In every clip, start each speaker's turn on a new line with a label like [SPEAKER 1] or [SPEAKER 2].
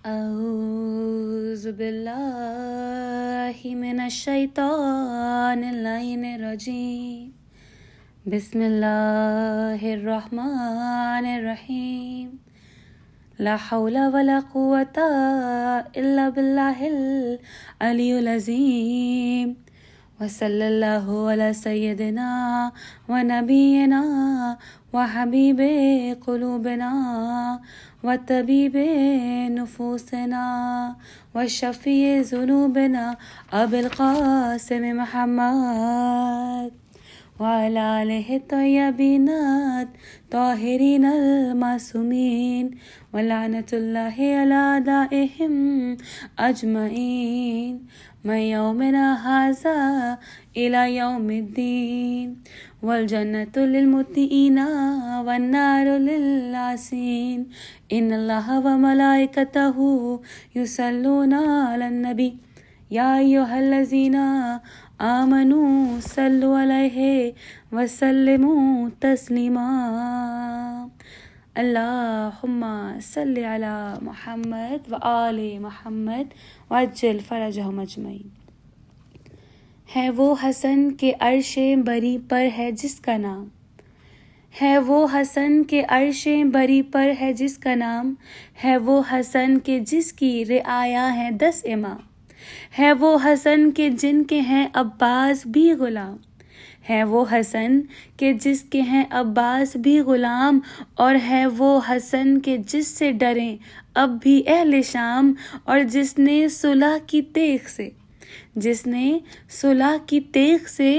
[SPEAKER 1] أعوذ بالله من الشيطان اللعين الرجيم بسم الله الرحمن الرحيم لا حول ولا قوة إلا بالله العلي العظيم وصلى الله على سيدنا ونبينا وحبيب قلوبنا وطبيب نفوسنا وشفيع ذنوبنا أبي القاسم محمد وعلى آله الطيبين الطاهرين المعصومين ولعنة الله على أعدائهم أجمعين من يومنا هذا إلى يوم الدين والجنة للمتقين والنار للعاصين إن الله وملائكته يصلون على النبي يا أيها الذين آمنوا صلوا عليه وسلموا تسليما اللهم صل على محمد وآل محمد وعجل فرجهم اجمعین۔ ہے وہ حسن کے عرش بری پر ہے جس کا نام، ہے وہ حسن کے عرش بری پر ہے جس کا نام، ہے وہ حسن کے جس کی رعایا ہیں 10 امام، ہے وہ حسن کے جن کے ہیں عباس بھی غلام، ہے وہ حسن کے جس کے ہیں عباس بھی غلام، اور ہے وہ حسن کے جس سے ڈریں اب بھی اہل شام، اور جس نے صلح کی تیغ سے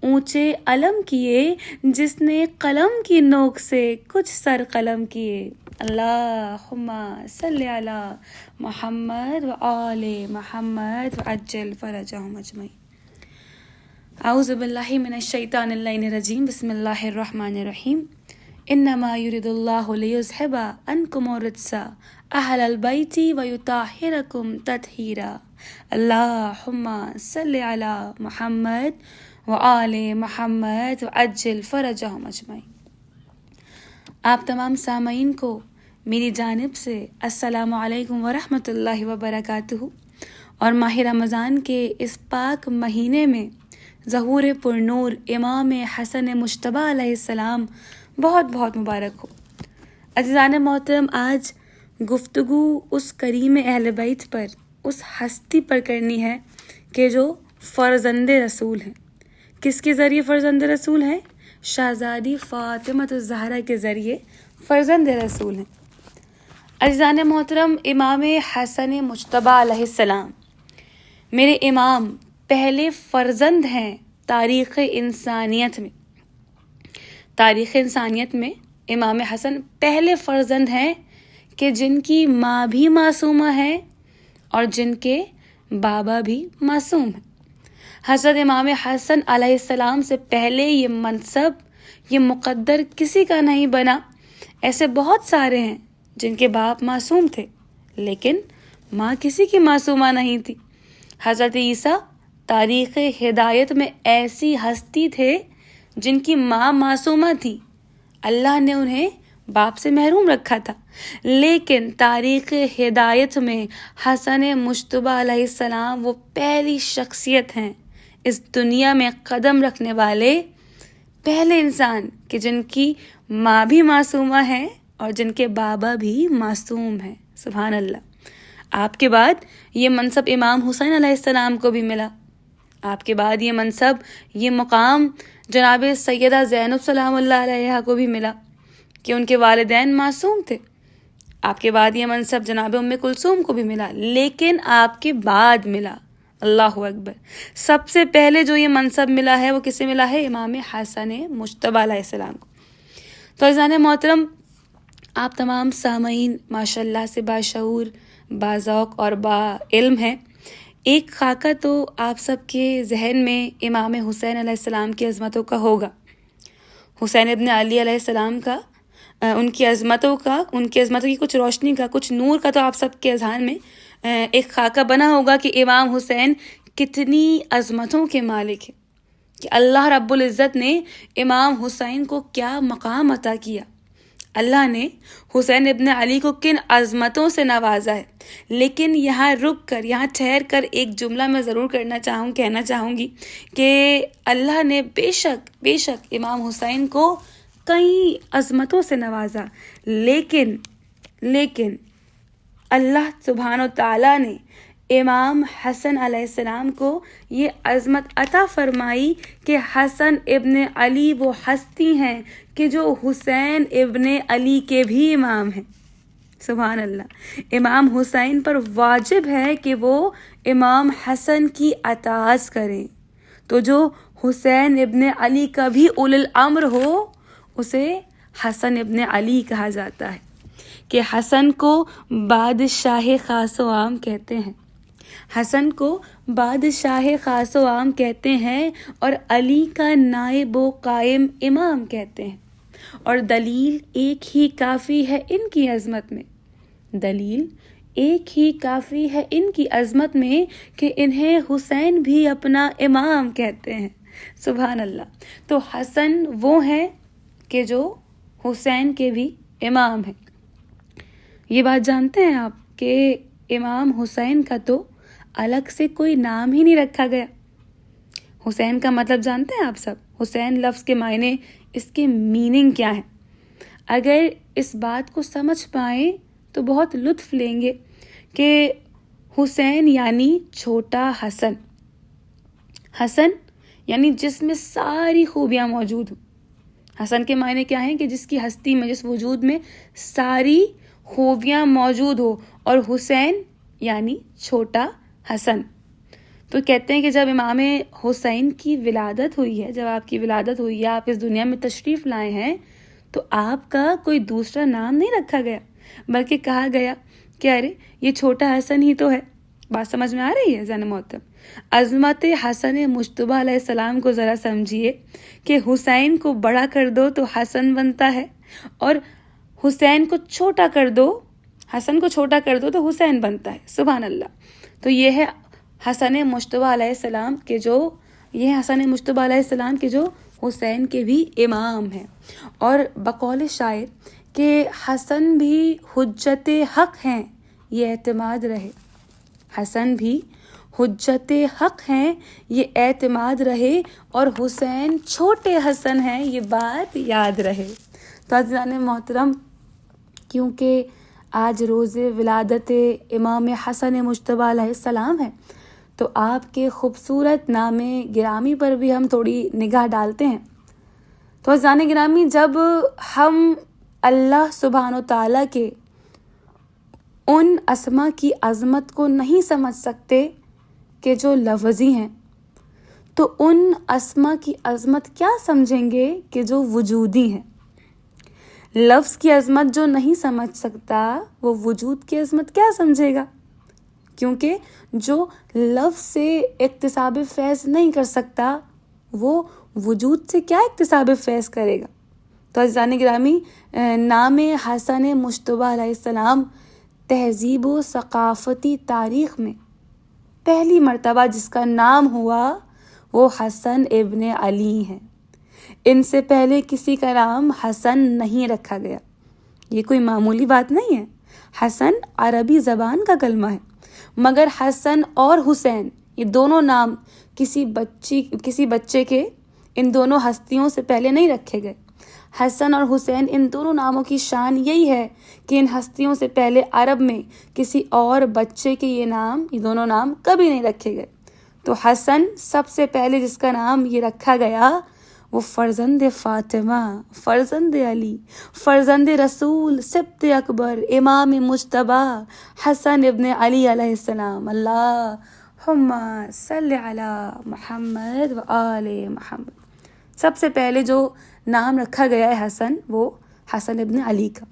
[SPEAKER 1] اونچے علم کیے، جس نے قلم کی نوک سے کچھ سر قلم کیے۔ اللہم صلی علی محمد و آل محمد وعجل فرجہم اجمعین۔ اعوذ باللہ من الشیطان اللعین الرجیم بسم اللہ الرحمن الرحیم انما یرید اللہ لیذھب عنکم الرجس اہل البیت ویطہرکم تطہیرا۔ اللہم صلی علی محمد وآل محمد وعجل فرجہم اجمعین۔ آپ تمام سامعین کو میری جانب سے السلام علیکم ورحمۃ اللہ وبرکاتہ، اور ماہ رمضان کے اس پاک مہینے میں ظہور پرنور امام حسن مجتبیٰ علیہ السلام بہت بہت مبارک ہو۔ عزیزان محترم، آج گفتگو اس کریم اہل بیت پر، اس ہستی پر کرنی ہے کہ جو فرزند رسول ہیں۔ کس کے ذریعے فرزند رسول ہیں؟ شہزادی فاطمہ الزہرا کے ذریعے فرزند رسول ہیں۔ عزیزان محترم، امام حسن مجتبیٰ علیہ السلام میرے امام پہلے فرزند ہیں تاریخ انسانیت میں امام حسن پہلے فرزند ہیں کہ جن کی ماں بھی معصومہ ہے اور جن کے بابا بھی معصوم ہیں۔ حضرت امام حسن علیہ السلام سے پہلے یہ منصب، یہ مقدر کسی کا نہیں بنا۔ ایسے بہت سارے ہیں جن کے باپ معصوم تھے لیکن ماں کسی کی معصومہ نہیں تھی۔ حضرت عیسیٰ تاریخ ہدایت میں ایسی ہستی تھے جن کی ماں معصومہ تھی، اللہ نے انہیں باپ سے محروم رکھا تھا، لیکن تاریخ ہدایت میں حسن مجتبیٰ علیہ السلام وہ پہلی شخصیت ہیں، اس دنیا میں قدم رکھنے والے پہلے انسان کہ جن کی ماں بھی معصومہ ہے اور جن کے بابا بھی معصوم ہیں۔ سبحان اللہ۔ آپ کے بعد یہ منصب امام حسین علیہ السلام کو بھی ملا، آپ کے بعد یہ منصب، یہ مقام جناب سیدہ زینب سلام اللہ علیہا کو بھی ملا کہ ان کے والدین معصوم تھے۔ آپ کے بعد یہ منصب جناب ام کلثوم کو بھی ملا، لیکن آپ کے بعد ملا، اللہ اکبر، سب سے پہلے جو یہ منصب ملا ہے وہ کسے ملا ہے؟ امام حسن مجتبیٰ علیہ السلام کو۔ تو عزیزان محترم، آپ تمام سامعین ماشاءاللہ سے باشعور، باذوق اور با علم ہیں۔ ایک خاکہ تو آپ سب کے ذہن میں امام حسین علیہ السلام کی عظمتوں کا ہوگا، حسین ابن علی علیہ السلام کا، ان کی عظمتوں کی کچھ روشنی کا، کچھ نور کا تو آپ سب کے اذہان میں ایک خاکہ بنا ہوگا کہ امام حسین کتنی عظمتوں کے مالک ہیں، کہ اللہ رب العزت نے امام حسین کو کیا مقام عطا کیا۔ اللہ نے حسین ابن علی کو کن عظمتوں سے نوازا ہے، لیکن یہاں رک کر، یہاں ٹھہر کر ایک جملہ میں ضرور کہنا چاہوں گی کہ اللہ نے بے شک امام حسین کو کئی عظمتوں سے نوازا، لیکن اللہ سبحانہ و تعالیٰ نے امام حسن علیہ السلام کو یہ عظمت عطا فرمائی کہ حسن ابن علی وہ ہستی ہیں کہ جو حسین ابن علی کے بھی امام ہیں۔ سبحان اللہ، امام حسین پر واجب ہے کہ وہ امام حسن کی اطاعت کریں، تو جو حسین ابن علی کا بھی اولو الامر ہو اسے حسن ابن علی کہا جاتا ہے، کہ حسن کو بادشاہ خاص و عام کہتے ہیں، حسن کو بادشاہ خاص و عام کہتے ہیں، اور علی کا نائب و قائم امام کہتے ہیں، اور دلیل ایک ہی کافی ہے ان کی عظمت میں، دلیل ایک ہی کافی ہے ان کی عظمت میں کہ انہیں حسین بھی اپنا امام کہتے ہیں۔ سبحان اللہ، تو حسن وہ ہیں کہ جو حسین کے بھی امام ہیں۔ یہ بات جانتے ہیں آپ کہ امام حسین کا تو الگ سے کوئی نام ہی نہیں رکھا گیا۔ حسین کا مطلب جانتے ہیں آپ سب؟ حسین لفظ کے معنی، اس کے میننگ کیا ہے؟ اگر اس بات کو سمجھ پائیں تو بہت لطف لیں گے کہ حسین یعنی چھوٹا حسن، حسن یعنی جس میں ساری خوبیاں موجود ہوں۔ حسن کے معنی کیا ہیں؟ کہ جس کی ہستی میں، جس وجود میں ساری خوبیاں موجود ہو، اور حسین یعنی چھوٹا حسن۔ تو کہتے ہیں کہ جب امام حسین کی ولادت ہوئی ہے، جب آپ کی ولادت ہوئی ہے، آپ اس دنیا میں تشریف لائے ہیں، تو آپ کا کوئی دوسرا نام نہیں رکھا گیا، بلکہ کہا گیا کہ ارے یہ چھوٹا حسن ہی تو ہے۔ بات سمجھ میں آ رہی ہے زن محترم؟ عظمت حسن مجتبی علیہ السلام کو ذرا سمجھیے کہ حسین کو بڑا کر دو تو حسن بنتا ہے، اور حسین کو چھوٹا کر دو، حسن کو چھوٹا کر دو تو حسین بنتا ہے۔ سبحان اللہ، تو یہ ہے حسن مجتبی علیہ السلام کے جو حسین کے بھی امام ہیں۔ اور بقول شاعر کہ حسن بھی حجت حق ہیں یہ اعتماد رہے، حسن بھی حجت حق ہیں یہ اعتماد رہے، اور حسین چھوٹے حسن ہیں یہ بات یاد رہے۔ تو عزیزان محترم، کیونکہ آج روز ولادت امام حسن مجتبی علیہ السلام ہے، تو آپ کے خوبصورت نام گرامی پر بھی ہم تھوڑی نگاہ ڈالتے ہیں۔ تو عزیزان گرامی، جب ہم اللہ سبحانہ و تعالیٰ کے ان اسما کی عظمت کو نہیں سمجھ سکتے کہ جو لفظی ہیں، تو ان اسما کی عظمت کیا سمجھیں گے کہ جو وجودی ہیں؟ لفظ کی عظمت جو نہیں سمجھ سکتا وہ وجود کی عظمت کیا سمجھے گا؟ کیونکہ جو لفظ سے اکتساب فیض نہیں کر سکتا وہ وجود سے کیا اکتساب فیض کرے گا؟ تو عزیزان گرامی، نام حسن مجتبی علیہ السلام تہذیب و ثقافتی تاریخ میں پہلی مرتبہ جس کا نام ہوا وہ حسن ابن علی ہیں۔ ان سے پہلے کسی کا نام حسن نہیں رکھا گیا۔ یہ کوئی معمولی بات نہیں ہے۔ حسن عربی زبان کا کلمہ ہے، مگر حسن اور حسین یہ دونوں نام کسی بچے کے ان دونوں ہستیوں سے پہلے نہیں رکھے گئے۔ حسن اور حسین ان دونوں ناموں کی شان یہی ہے کہ ان ہستیوں سے پہلے عرب میں کسی اور بچے کے یہ دونوں نام کبھی نہیں رکھے گئے۔ تو حسن سب سے پہلے جس کا نام یہ رکھا گیا وہ فرزند فاطمہ، فرزند علی، فرزند رسول، سبط اکبر، امام مجتبی حسن ابن علی علیہ السلام۔ اللہم صلی علی محمد و آل محمد۔ سب سے پہلے جو نام رکھا گیا ہے حسن، وہ حسن ابن علی کا۔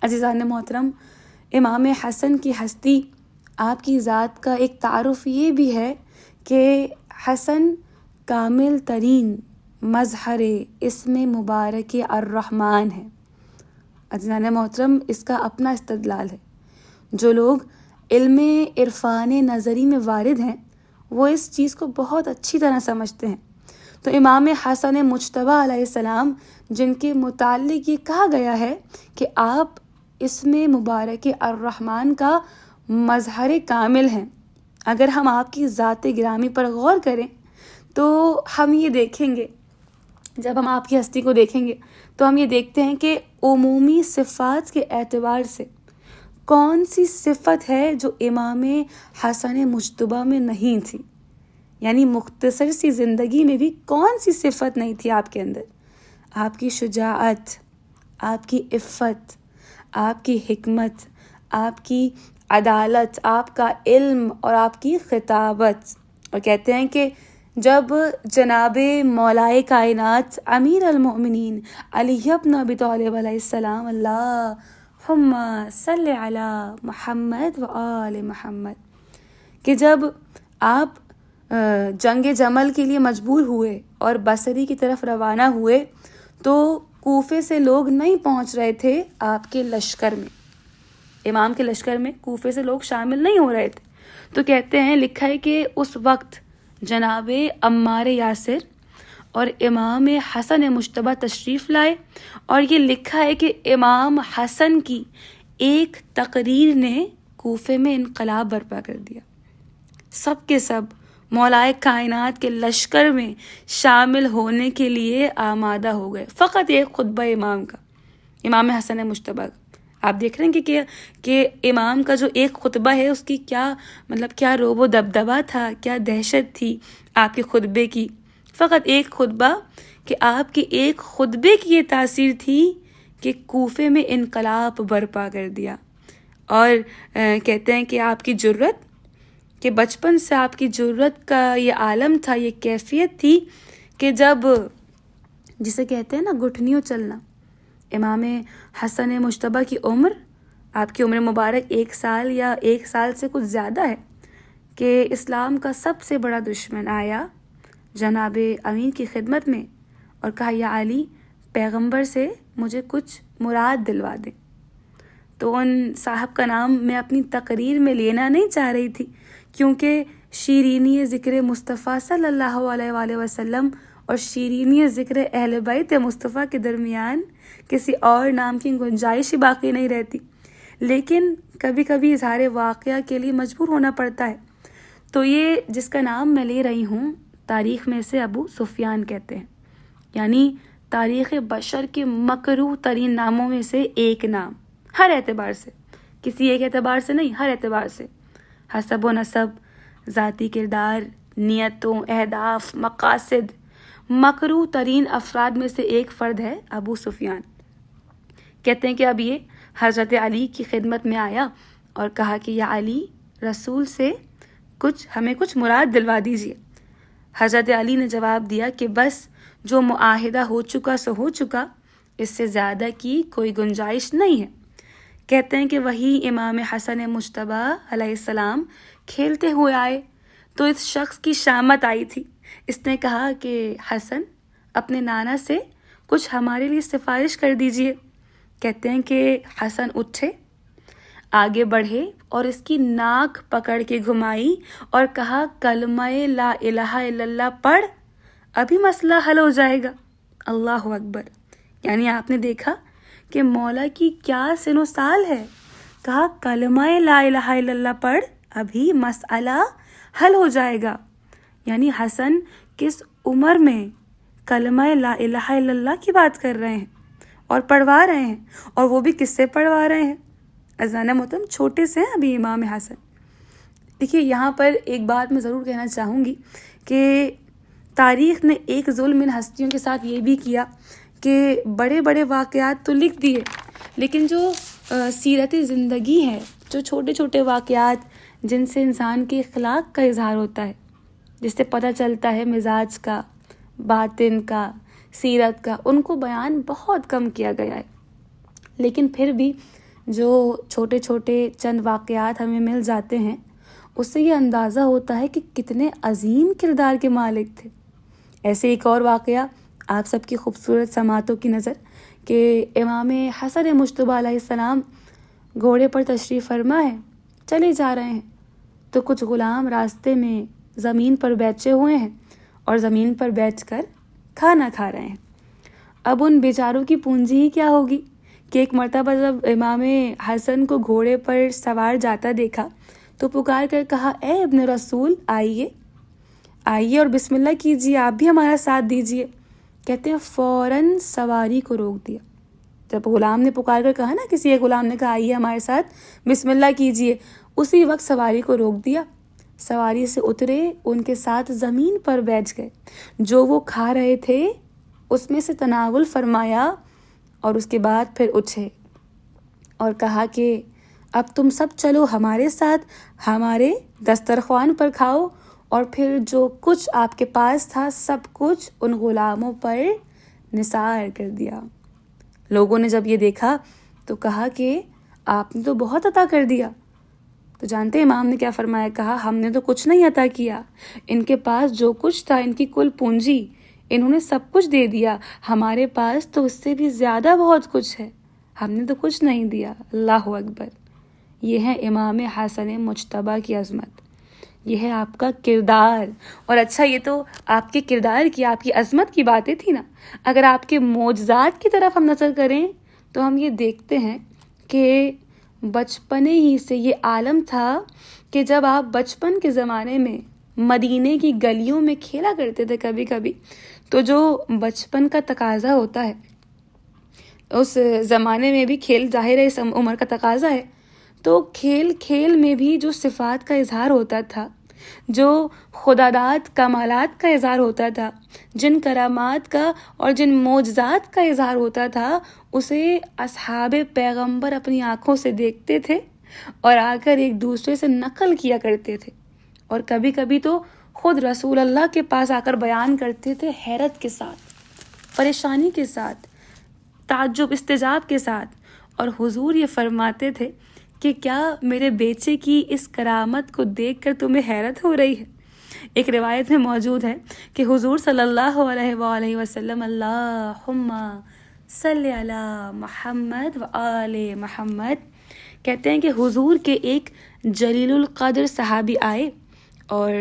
[SPEAKER 1] عزیزان محترم، امام حسن کی ہستی، آپ کی ذات کا ایک تعارف یہ بھی ہے کہ حسن کامل ترین مظہر اسم مبارک الرحمن ہے۔ عزیزان محترم، اس کا اپنا استدلال ہے۔ جو لوگ علم عرفان نظری میں وارد ہیں وہ اس چیز کو بہت اچھی طرح سمجھتے ہیں۔ تو امام حسن مجتبی علیہ السلام جن کے متعلق یہ کہا گیا ہے کہ آپ اس میں مبارک الرحمن کا مظہر کامل ہیں۔ اگر ہم آپ کی ذات گرامی پر غور کریں تو ہم یہ دیکھیں گے، جب ہم آپ کی ہستی کو دیکھیں گے تو ہم یہ دیکھتے ہیں کہ عمومی صفات کے اعتبار سے کون سی صفت ہے جو امام حسن مجتبیٰ میں نہیں تھی، یعنی مختصر سی زندگی میں بھی کون سی صفت نہیں تھی آپ کے اندر۔ آپ کی شجاعت، آپ کی عفت، آپ کی حکمت، آپ کی عدالت، آپ کا علم اور آپ کی خطابت۔ اور کہتے ہیں کہ جب جناب مولائے کائنات امیر المؤمنین علی بن ابی طالب علیہ السلام اللہم صلی علی محمد و آل محمد، کہ جب آپ جنگ جمل کے لیے مجبور ہوئے اور بصری کی طرف روانہ ہوئے تو کوفے سے لوگ نہیں پہنچ رہے تھے آپ کے لشکر میں، امام کے لشکر میں کوفے سے لوگ شامل نہیں ہو رہے تھے۔ تو کہتے ہیں، لکھا ہے کہ اس وقت جناب عمار یاسر اور امام حسن مجتبیٰ تشریف لائے، اور یہ لکھا ہے کہ امام حسن کی ایک تقریر نے کوفے میں انقلاب برپا کر دیا۔ سب کے سب مولائے کائنات کے لشکر میں شامل ہونے کے لیے آمادہ ہو گئے، فقط ایک خطبہ امام کا، امام حسن مجتبیٰ کا۔ آپ دیکھ رہے ہیں کہ امام کا جو ایک خطبہ ہے اس کی کیا روب و دبدبہ تھا، کیا دہشت تھی آپ کے خطبے کی۔ فقط ایک خطبہ، کہ آپ کے ایک خطبے کی یہ تاثیر تھی کہ کوفے میں انقلاب برپا کر دیا۔ اور کہتے ہیں کہ آپ کی جرت، کہ بچپن سے آپ کی جرت کا یہ عالم تھا، یہ کیفیت تھی کہ جب، جسے کہتے ہیں نا گھٹنیوں چلنا، امام حسن مجتبیٰ کی عمر، آپ کی عمر مبارک 1 سال یا 1 سال سے کچھ زیادہ ہے، کہ اسلام کا سب سے بڑا دشمن آیا جناب امین کی خدمت میں اور کہا، یا علی، پیغمبر سے مجھے کچھ مراد دلوا دیں۔ تو ان صاحب کا نام میں اپنی تقریر میں لینا نہیں چاہ رہی تھی، کیونکہ شیرینی ذکر مصطفیٰ صلی اللہ علیہ وآلہ وسلم اور شیرینی ذکر اہل بیت مصطفیٰ کے درمیان کسی اور نام کی گنجائش ہی باقی نہیں رہتی، لیکن کبھی کبھی اظہار واقعہ کے لیے مجبور ہونا پڑتا ہے۔ تو یہ جس کا نام میں لے رہی ہوں، تاریخ میں سے ابو سفیان کہتے ہیں، یعنی تاریخ بشر کے مکروہ ترین ناموں میں سے ایک نام، ہر اعتبار سے، کسی ایک اعتبار سے نہیں، ہر اعتبار سے، حسب و نسب، ذاتی کردار، نیتوں، اہداف، مقاصد، مکروہ ترین افراد میں سے ایک فرد ہے ابو سفیان۔ کہتے ہیں کہ اب یہ حضرت علی کی خدمت میں آیا اور کہا کہ یا علی، رسول سے ہمیں کچھ مراد دلوا دیجیے۔ حضرت علی نے جواب دیا کہ بس جو معاہدہ ہو چکا سو ہو چکا، اس سے زیادہ کی کوئی گنجائش نہیں ہے۔ کہتے ہیں کہ وہی امام حسن مجتبیٰ علیہ السلام کھیلتے ہوئے آئے تو اس شخص کی شامت آئی تھی۔ اس نے کہا کہ حسن، اپنے نانا سے کچھ ہمارے لیے سفارش کر دیجئے۔ کہتے ہیں کہ حسن اٹھے، آگے بڑھے اور اس کی ناک پکڑ کے گھمائی اور کہا، کلمہ لا الہ الا اللہ پڑھ، ابھی مسئلہ حل ہو جائے گا۔ اللہ اکبر! یعنی آپ نے دیکھا کہ مولا کی کیا سن و سال ہے، کہا کلمہ لا الہ الا اللہ پڑھ، ابھی مسئلہ حل ہو جائے گا۔ یعنی حسن کس عمر میں کلمہ لا الہ الا اللہ کی بات کر رہے ہیں اور پڑھوا رہے ہیں، اور وہ بھی کس سے پڑھوا رہے ہیں؟ عزیزانِ محترم، چھوٹے سے ہیں ابھی امام حسن۔ دیکھیے، یہاں پر ایک بات میں ضرور کہنا چاہوں گی کہ تاریخ نے ایک ظلم ان ہستیوں کے ساتھ یہ بھی کیا کہ بڑے بڑے واقعات تو لکھ دیے، لیکن جو سیرت زندگی ہے، جو چھوٹے چھوٹے واقعات جن سے انسان کے اخلاق کا اظہار ہوتا ہے، جس سے پتہ چلتا ہے مزاج کا، باطن کا، سیرت کا، ان کو بیان بہت کم کیا گیا ہے۔ لیکن پھر بھی جو چھوٹے چھوٹے چند واقعات ہمیں مل جاتے ہیں، اس سے یہ اندازہ ہوتا ہے کہ کتنے عظیم کردار کے مالک تھے۔ ایسے ایک اور واقعہ آپ سب کی خوبصورت سماعتوں کی نظر، کہ امام حسن مجتبیٰ علیہ السلام گھوڑے پر تشریف فرما ہے، چلے جا رہے ہیں تو کچھ غلام راستے میں زمین پر بیٹھے ہوئے ہیں اور زمین پر بیٹھ کر کھانا کھا رہے ہیں۔ اب ان بیچاروں کی پونجی ہی کیا ہوگی کہ ایک مرتبہ جب امام حسن کو گھوڑے پر سوار جاتا دیکھا تو پکار کر کہا، اے ابن رسول، آئیے آئیے اور بسم اللہ کیجیے، آپ بھی ہمارا ساتھ دیجیے۔ کہتے ہیں فوراً سواری کو روک دیا۔ جب غلام نے پکار کر کہا نا، کسی ایک غلام نے کہا آئیے ہمارے ساتھ بسم اللہ کیجیے، اسی وقت سواری کو روک دیا۔ سواری سے اترے، ان کے ساتھ زمین پر بیٹھ گئے، جو وہ کھا رہے تھے اس میں سے تناول فرمایا، اور اس کے بعد پھر اٹھے اور کہا کہ اب تم سب چلو ہمارے ساتھ، ہمارے دسترخوان پر کھاؤ، اور پھر جو کچھ آپ کے پاس تھا سب کچھ ان غلاموں پر نثار کر دیا۔ لوگوں نے جب یہ دیکھا تو کہا کہ آپ نے تو بہت عطا کر دیا۔ تو جانتے ہیں امام نے کیا فرمایا؟ کہا ہم نے تو کچھ نہیں عطا کیا، ان کے پاس جو کچھ تھا، ان کی کل پونجی، انہوں نے سب کچھ دے دیا، ہمارے پاس تو اس سے بھی زیادہ بہت کچھ ہے، ہم نے تو کچھ نہیں دیا۔ اللہ اکبر! یہ ہے امام حسن مجتبیٰ کی عظمت، یہ ہے آپ کا کردار۔ اور اچھا، یہ تو آپ کے کردار کی، آپ کی عظمت کی باتیں تھی نا۔ اگر آپ کے معجزات کی طرف ہم نظر کریں تو ہم یہ دیکھتے ہیں کہ بچپنے ہی سے یہ عالم تھا کہ جب آپ بچپن کے زمانے میں مدینے کی گلیوں میں کھیلا کرتے تھے کبھی کبھی، تو جو بچپن کا تقاضا ہوتا ہے، اس زمانے میں بھی کھیل ظاہر ہے اس عمر کا تقاضا ہے، تو کھیل کھیل میں بھی جو صفات کا اظہار ہوتا تھا، جو خداداد کمالات کا اظہار ہوتا تھا، جن کرامات کا اور جن معجزات کا اظہار ہوتا تھا، اسے اصحاب پیغمبر اپنی آنکھوں سے دیکھتے تھے اور آ کر ایک دوسرے سے نقل کیا کرتے تھے، اور کبھی کبھی تو خود رسول اللہ کے پاس آ کر بیان کرتے تھے، حیرت کے ساتھ، پریشانی کے ساتھ، تعجب استعجاب کے ساتھ، اور حضور یہ فرماتے تھے کہ کیا میرے بیٹے کی اس کرامت کو دیکھ کر تمہیں حیرت ہو رہی ہے؟ ایک روایت میں موجود ہے کہ حضور صلی اللہ علیہ وآلہ وسلم، اللہم صلی علی محمد و آل محمد، کہتے ہیں کہ حضور کے ایک جلیل القدر صحابی آئے اور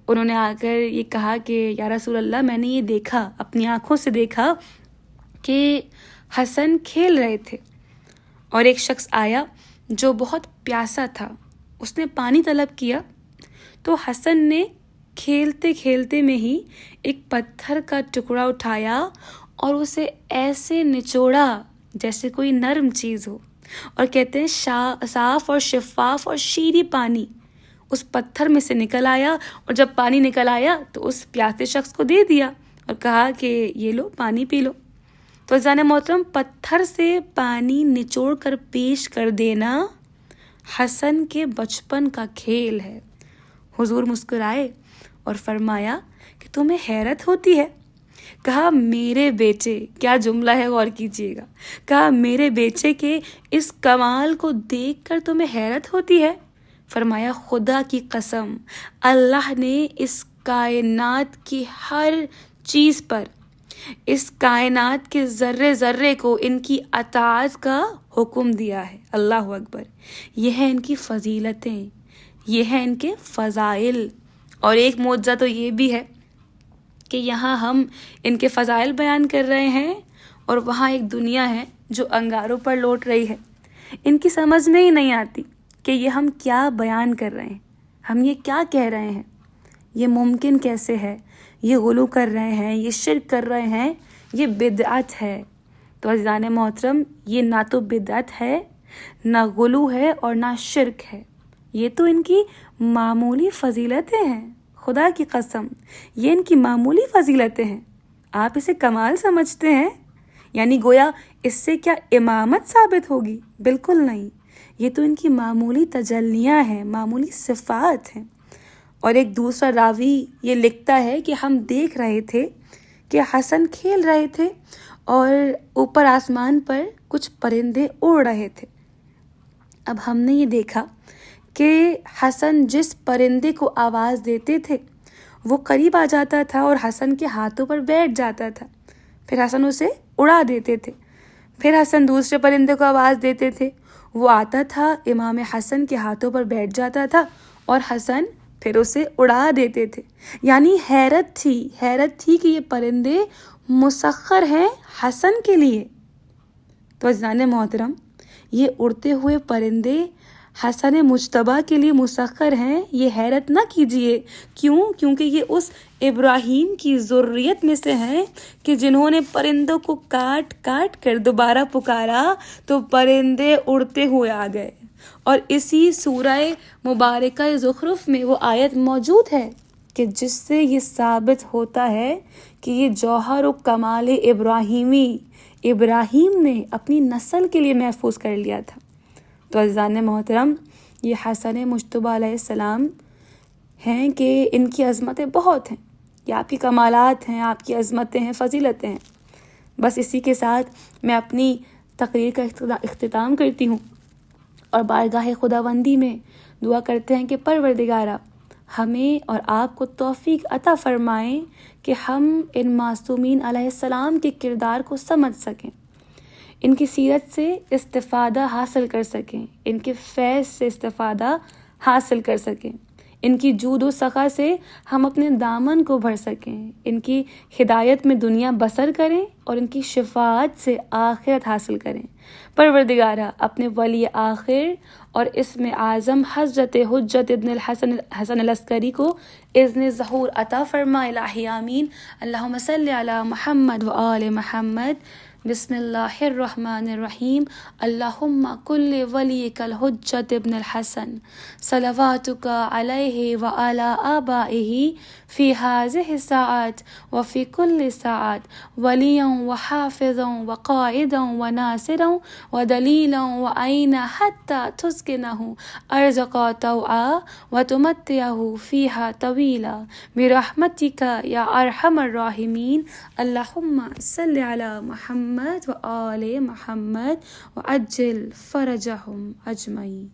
[SPEAKER 1] انہوں نے آ کر یہ کہا کہ یا رسول اللہ، میں نے یہ دیکھا، اپنی آنکھوں سے دیکھا کہ حسن کھیل رہے تھے اور ایک شخص آیا جو بہت پیاسا تھا، اس نے پانی طلب کیا، تو حسن نے کھیلتے کھیلتے میں ہی ایک پتھر کا ٹکڑا اٹھایا اور اسے ایسے نچوڑا جیسے کوئی نرم چیز ہو، اور کہتے ہیں صاف اور شفاف اور شیریں پانی اس پتھر میں سے نکل آیا، اور جب پانی نکل آیا تو اس پیاسے شخص کو دے دیا اور کہا کہ یہ لو، پانی پی لو۔ تو عزیزان محترم، پتھر سے پانی نچوڑ کر پیش کر دینا حسن کے بچپن کا کھیل ہے۔ حضور مسکرائے اور فرمایا کہ تمہیں حیرت ہوتی ہے؟ کہا میرے بیٹے، کیا جملہ ہے، غور کیجیے گا، کہا میرے بیٹے کے اس کمال کو دیکھ کر تمہیں حیرت ہوتی ہے؟ فرمایا خدا کی قسم، اللہ نے اس کائنات کی ہر چیز پر، اس کائنات کے ذرے ذرے کو ان کی اطاعت کا حکم دیا ہے۔ اللہ اکبر! یہ ہیں ان کی فضیلتیں، یہ ہیں ان کے فضائل۔ اور ایک معجزہ تو یہ بھی ہے کہ یہاں ہم ان کے فضائل بیان کر رہے ہیں اور وہاں ایک دنیا ہے جو انگاروں پر لوٹ رہی ہے۔ ان کی سمجھ میں ہی نہیں آتی کہ یہ ہم کیا بیان کر رہے ہیں، ہم یہ کیا کہہ رہے ہیں، یہ ممکن کیسے ہے، یہ غلو کر رہے ہیں، یہ شرک کر رہے ہیں، یہ بدعت ہے۔ تو عزیزان محترم، یہ نہ تو بدعت ہے، نہ غلو ہے، اور نہ شرک ہے، یہ تو ان کی معمولی فضیلتیں ہیں۔ خدا کی قسم، یہ ان کی معمولی فضیلتیں ہیں، آپ اسے کمال سمجھتے ہیں؟ یعنی گویا اس سے کیا امامت ثابت ہوگی؟ بالکل نہیں، یہ تو ان کی معمولی تجلیاں ہیں، معمولی صفات ہیں۔ اور ایک دوسرا راوی یہ لکھتا ہے کہ ہم دیکھ رہے تھے کہ حسن کھیل رہے تھے اور اوپر آسمان پر کچھ پرندے اڑ رہے تھے۔ اب ہم نے یہ دیکھا کہ حسن جس پرندے کو آواز دیتے تھے وہ قریب آ جاتا تھا اور حسن کے ہاتھوں پر بیٹھ جاتا تھا، پھر حسن اسے اڑا دیتے تھے۔ پھر حسن دوسرے پرندے کو آواز دیتے تھے، وہ آتا تھا، امام حسن کے ہاتھوں پر بیٹھ جاتا تھا اور حسن پھر اسے اڑا دیتے تھے۔ یعنی حیرت تھی کہ یہ پرندے مسخر ہیں حسن کے لیے. تو عزیزان محترم، یہ اڑتے ہوئے پرندے حسن مجتبیٰ کے لیے مسخر ہیں، یہ حیرت نہ کیجئے. کیوں؟ کیونکہ یہ اس ابراہیم کی ذریت میں سے ہیں کہ جنہوں نے پرندوں کو کاٹ کاٹ کر دوبارہ پکارا تو پرندے اڑتے ہوئے آ گئے. اور اسی سورہ مبارکہ زخرف میں وہ آیت موجود ہے کہ جس سے یہ ثابت ہوتا ہے کہ یہ جوہر و کمال ابراہیم نے اپنی نسل کے لیے محفوظ کر لیا تھا. تو عزیزان محترم، یہ حسن مجتبیٰ علیہ السلام ہیں کہ ان کی عظمتیں بہت ہیں، یہ آپ کی کمالات ہیں، آپ کی عظمتیں ہیں، فضیلتیں ہیں. بس اسی کے ساتھ میں اپنی تقریر کا اختتام کرتی ہوں اور بارگاہ خداوندی میں دعا کرتے ہیں کہ پروردگارہ ہمیں اور آپ کو توفیق عطا فرمائیں کہ ہم ان معصومین علیہ السلام کے کردار کو سمجھ سکیں، ان کی سیرت سے استفادہ حاصل کر سکیں، ان کے فیض سے استفادہ حاصل کر سکیں، ان کی جود و سخا سے ہم اپنے دامن کو بھر سکیں، ان کی ہدایت میں دنیا بسر کریں اور ان کی شفاعت سے آخرت حاصل کریں. پروردگارہ اپنے ولی آخر اور اسم اعظم حضرت حجت ابن الحسن العسکری کو اذن ظہور عطا فرما. الہی آمین. اللہم صلی علی محمد و آل محمد. بسم اللہ الرحمن الرحیم. اللہم کل ولیک الحجت ابن الحسن صلواتک علیہ وعلی آبائہ فی ہذہ الساعات وفی کل ساعت ولیا وحافظا وقائدا وناصرا ودلیلا وعینا حتی تسکنہ ارزق طوعا وتمتعہ فیہا طویلا برحمتک یا ارحم الراحمین. اللہم صلی علی محمد و آل محمد وعجل فرجہم اجمعین.